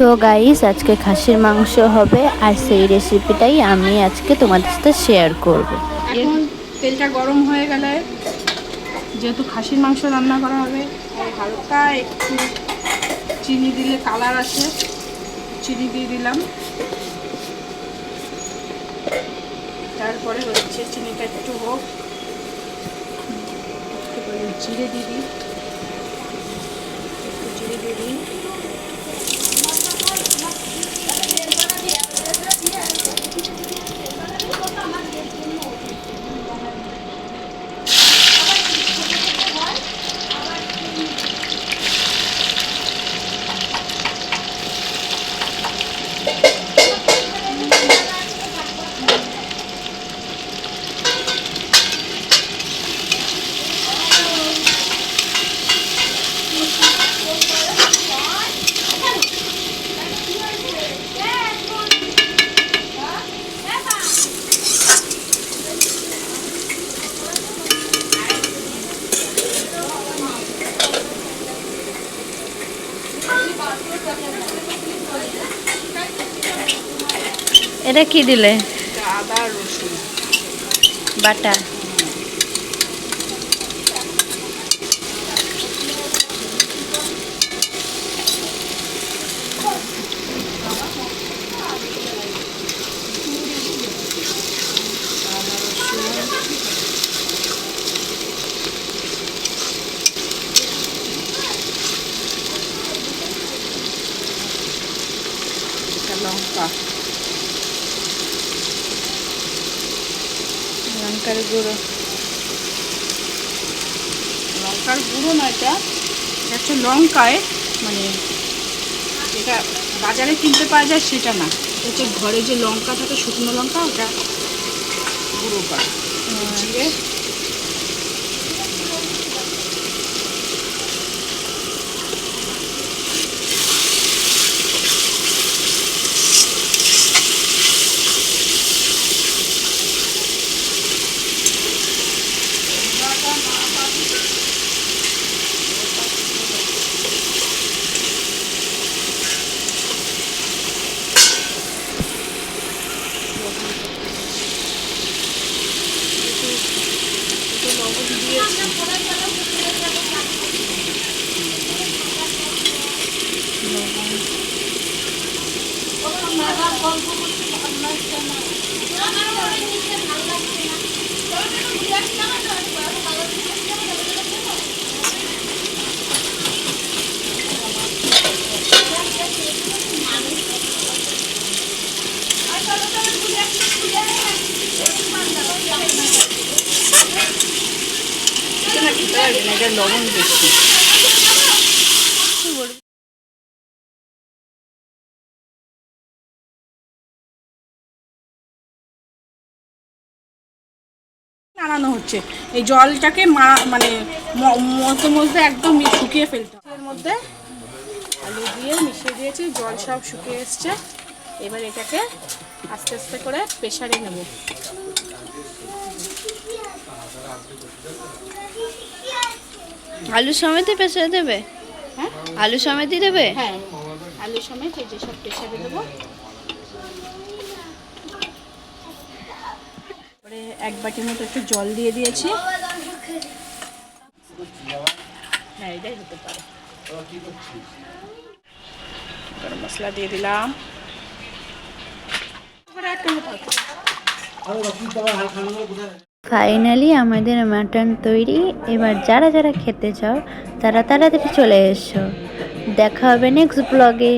So guys, আজকে খাসির মাংস হবে আর সেই রেসিপিটাই আমি আজকে তোমাদের সাথে শেয়ার করব। এখন তেলটা গরম হয়ে গেলে, যেহেতু খাসির মাংস রান্না করা হবে, হালকা একটু চিনি দিলে কালার আসে, চিনি দিয়ে দিলাম। তারপরে হচ্ছে চিনিটা একটু হোক, জিরে দিয়ে দিই, একটু জিরে দিয়ে দিই। এটা কি দিলে? আদা রসুন বাটা। লঙ্কা, লঙ্কার গুঁড়ো, লঙ্কার গুঁড়ো না, এটা হচ্ছে লঙ্কায়, মানে যেটা বাজারে কিনতে পাওয়া যায় সেটা না, হচ্ছে ঘরে যে লঙ্কা থাকে, শুকনো লঙ্কা, ওটা গুঁড়ো করা। জিরে, লবণ দিয়েছি। এটা না খেতে পারবে না, এটা লবণ বেশি। নাড়ানো হচ্ছে, এই জলটাকে মানে মধ্যে মধ্যে একদম শুকিয়ে ফেলতে হবে। এর মধ্যে আলু দিয়ে মিশিয়ে দিয়েছি, জল সব শুকিয়ে এসছে। এবার এটাকে আস্তে আস্তে করে প্রেসারে নেব। আলু সমেতই প্রেসারে দেবে? হ্যাঁ, আলু সমেতই দেবে? হ্যাঁ, আলু সমেত এই যে সব প্রেসারে দেবো। তারপরে এক বাটির মতো একটু জল দিয়ে দিয়েছি। হ্যাঁ, এটাই হতে পারে। গরম মশলা দিয়ে দিলাম। ফাইনালি আমাদের মাটন তৈরি। এবার যারা যারা খেতে চাও তারা তাড়াতাড়ি চলে এসো। দেখা হবে নেক্সট ব্লগে।